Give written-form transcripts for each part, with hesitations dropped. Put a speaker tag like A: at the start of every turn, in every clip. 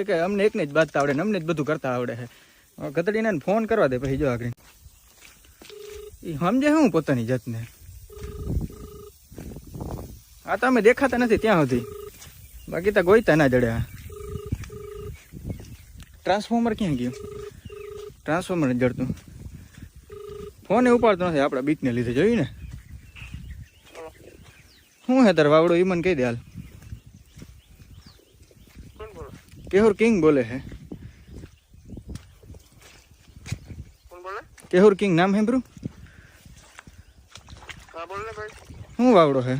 A: કે અમને એકને જ બાંધતા આવડે ને અમને જ બધું કરતા આવડે છે. ગધડીને ફોન કરવા દે પછી જો આગળ એ સમજે હું પોતાની જાતને. આ તો અમે દેખાતા નથી ત્યાં સુધી, બાકી તો ગોઈતા ના જડે. ટ્રાન્સફોર્મર ક્યાં ગયું? ટ્રાન્સફોર્મર નથી જડતું. ફોને ઉપાડતો નથી આપણા બીકને લીધે. જોયું ને શું હે તાર વાવડો? ઈ મને કહી દે હાલ. કેહુર કિંગ બોલે હે. કેહુર કિંગ નામ સાંભળ્યું? શું વાવડો હે?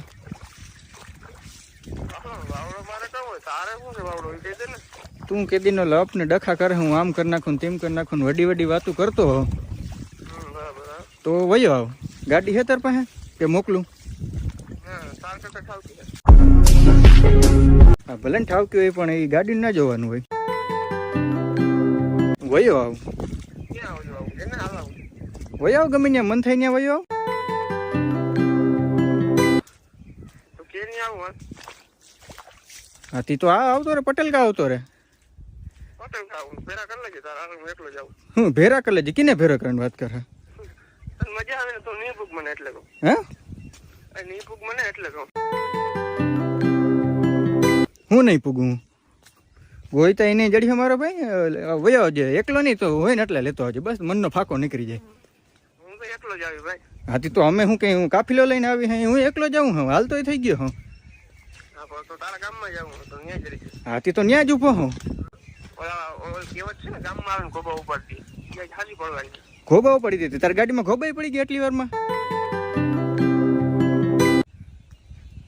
A: તું કેદી નો લપ ને ડખા કરે, હું આમ કરી નાખું તેમ કરી નાખું વડી વડી વાતું કરતો હો તો વયો આવ. ગાડી હે તાર પાસે કે મોકલું? હા ભલે ને ઠાવકી હોય પણ એ ગાડી ના જોવાનું હોય. વયો આવ. વયો આવ ગમે ત્યાં મન થાય ત્યાં વયો આવ. હાથી તો આ આવતો રે પટેલ કા આવતો રે. હું ભેરા કરી લેજે. કિને ભેરા કરીને વાત કરે?
B: મજા આવે તો નહીં ભૂખ મને એટલે કહું.
A: હે
B: નહીં ભૂખ મને એટલે કહું.
A: હું નહીં પૂગું હોય તો એને જડી મારો ભાઈ વયો આવજે. એકલો નહીં તો હોય ને એટલે લેતો આવજે. બસ મનનો ફાંકો નીકળી જાય.
B: હું તો એકલો જ આવી ભાઈ.
A: હાથી તો અમે હું કઈ હું કાફીલો લઈને આવી હું એકલો જાઉં હું. હાલ તો થઈ ગયો હું.
B: તો તારા ગામમાં જાઉં તો ન્યા જરી.
A: હાથી તો ન્યા જ ઉભો હું.
B: કહેવત છે ને ગામમાં આવે ને ખોબા ઉપાડતી ત્યાં ખાલી પડવાની.
A: ખોબાઓ પડી દીધી તારી ગાડીમાં? ખોબાઈ પડી ગઈ એટલી વારમાં?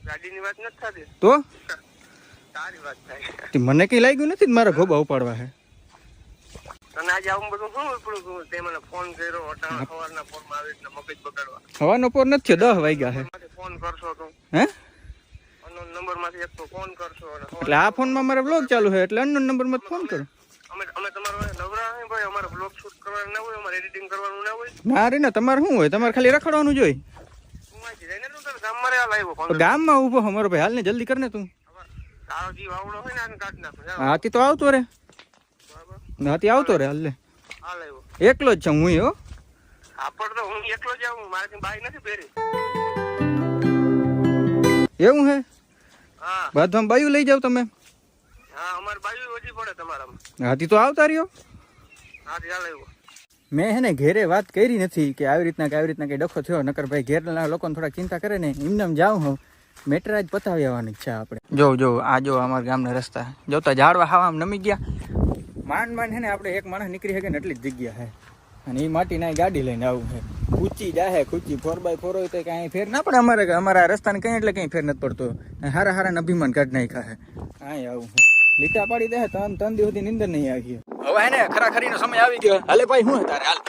B: ગાડીની વાત નથી થતી
A: તો
B: તારી વાત થાય.
A: મને કઈ લાગ્યું નથી મારા ખોબા ઉપાડવા હે.
B: તને આજે આવું બધું શું ઉપડું તે મને ફોન કર્યો અટાણા સવારના ફોનમાં આવી એટલે મગજ બગાડવા.
A: હવાનો પોર નથી 10 વાગ્યા હે.
B: ફોન કરશો તું?
A: હે
B: અનનોન નંબર માંથી એક તો ફોન કરશો
A: એટલે આ ફોનમાં મારો બ્લોગ ચાલુ છે એટલે અનનોન નંબર માં ફોન કરો.
B: અમે તમારો નવરા હે ભાઈ. અમારે બ્લોગ શૂટ કરવાનું ના હોય, અમારે એડિટિંગ કરવાનું ના હોય.
A: ના રે ના તમારે શું હોય? તમારે ખાલી રખડવાનું જોઈ.
B: હું આજી જઈને તું તારા ગામમાં રેવા લાવ્યો.
A: ગામમાં ઉભો અમારો ભાઈ. હાલ ને જલ્દી કર ને તું.
B: તારો જીવ આવડો હોય ને આને કાઢી નાખો.
A: હાથી તો આવતો રે. હાથી આવતો રે. હાલ લે
B: હાલ આવ્યો.
A: એકલો જ છું હું. હો
B: આપડ તો હું એકલો જ આવું. મારાથી બાઈ નથી પહેરી.
A: એવું હે?
B: હા
A: બાધવામાં બાયું લઈ જાવ તમે?
B: હા અમારે બાયું ઓછી પડે તમારામાં.
A: હાથી તો આવતા રહ્યો.
B: હાથી હાલ આવ્યો.
A: મેં હે ને ઘેરે વાત કરી નથી કે આવી રીતના કઈ ડખો થયો. નકર ભાઈ ઘેરના લોકોને થોડા ચિંતા કરે ને એમને જાઉં હું. મેટરા જ પતાવી આવવાની ઈચ્છા આપણે. જો આ જો અમારા ગામના રસ્તા જોતા ઝાડવા હાવા નમી ગયા. માંડ હે ને આપણે એક માણસ નીકળી શકે ને એટલી જ જગ્યા હે. અને એ માટી ના ગાડી લઈને આવું છે. ઊંચી જાહે ખૂચી 4x4 હોય તો કઈ ફેર ના પડે. અમારા રસ્તાને કઈ એટલે કઈ ફેર નથી પડતો. હારા અભિમાન કાઢ નાખ્યા હે. અહીં આવું છે. લીટા પાડી દે ત્રણ દિવસ સુધી નીંદર નહીં આવી. હવે હે ને ખરાખરીનો સમય આવી ગયો. હાલે ભાઈ શું તારે હાલ.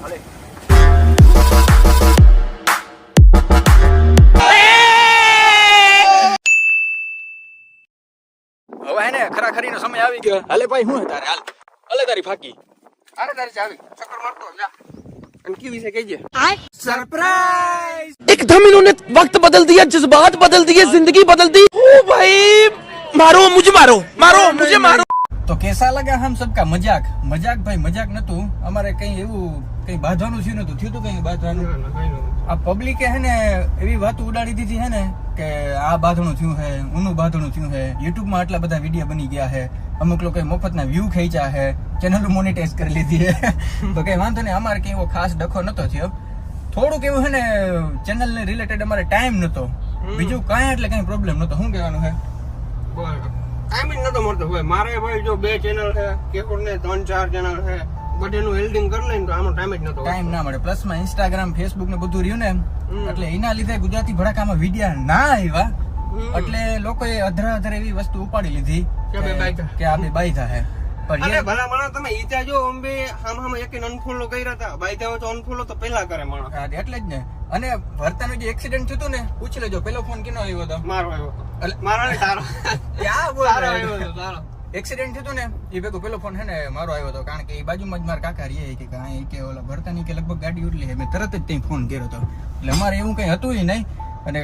A: હાલે હવે હે ને ખરાખરીનો સમય આવી ગયો. હાલે ભાઈ શું તારે હાલ. હાલે તારી ફાકી.
B: અરે તારી ચાવી ચક્કર મારતો જા. અને કી વિશે કહેજે.
A: सरप्राइज!
C: एकदम इन्होंने वक्त बदल दिया, जज्बात बदल दिए, जिंदगी बदल दी। ओ भाई मारो मुझे, मुझे मारो.
A: तो कैसा लगा हम सबका मजाक? ભાઈ મજાક નતું. અમારે કઈ એવું કઈ બાંધવાનું થયું નતું. થયું તું કઈ બાંધવાનું? આ પબ્લિકે હે ને એવી વાત ઉડાડી દીધી હે ને કે આ બાંધણું થયું હે, ઊનું બાંધણું થયું હે. યુટ્યુબ માં આટલા બધા વિડીયો બની ગયા હે. અમુક લોકો મફતના વ્યૂ ખેંચ્યા હે. ચેનલ મોનેટાઈઝ કરી લીધી હે. તો કઈ વાંધો નહીં. અમારે કઈ એવો ખાસ ડખો નતો થયો. થોડુંક એવું હે ને ચેનલ ને રિલેટેડ અમારે ટાઈમ નતો. બીજું કાંઈ એટલે કઈ પ્રોબ્લેમ નતો. શું કહેવાનું હે?
B: ટાઈમ જ નતો મળતો ભાઈ. મારે ભાઈ જો 2 ચેનલ છે, કેકોર ને 3-4 ચેનલ છે. બધેનું એડિટિંગ કરી લઈને તો આનો ટાઈમ જ નતો.
A: ટાઈમ ના મળે. પ્લસ માં ઇન્સ્ટાગ્રામ ફેસબુક ને બધું રહ્યું ને એટલે એના લીધે ગુજરાતી ભડાકામાં વિડિયા ના આવ્યા. એટલે લોકોએ અધરા એવી વસ્તુ ઉપાડી લીધી કે આ બે બાઈધા હે.
B: અરે ભલા માણસ તમે ઈજા જો અંબે હામ એક અનફોલો કર્યા હતા. બાઈધા હોય તો અનફોલો તો પહેલા કરે માણસ.
A: એટલે જ ને. અને ભરતાનું જે એક્સિડન્ટ થયું ને પૂછી લેજો. પેલો ફોન કેનો આવ્યો હતો?
B: મારો આવ્યો હતો. મારો ને તારો
A: ક્યાં બોલ
B: આવ્યો હતો તારો.
A: એક્સિડન્ટ થયું ને એ ભેગો પેલો ફોન હે ને મારો આવ્યો હતો. કારણ કે એ બાજુમાં જ મારા કાકા રહે કે કાંઈ કે ઓલા ભરતાની કે લગભગ ગાડી ઉડલી. મેં તરત જ ત્યાં ફોન કર્યો હતો. એટલે અમારે એવું કઈ હતું નહીં. અને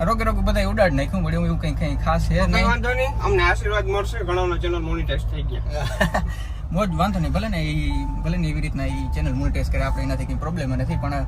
A: રોગે રોગે બધા ઉડાડ નાખ્યું વળી એવું કઈ ખાસ છે
B: કઈ
A: નહીં.
B: વાંધો નહીં, અમને આશીર્વાદ મળશે, ઘણાનો ચેનલ મોનિટાઈઝ થઈ ગયા.
A: મોજ વાંધો નહીં, ભલે ને એવી રીતના એ ચેનલ મોનિટાઈઝ કરે, આપણે એનાથી કઈ પ્રોબ્લેમ નથી, પણ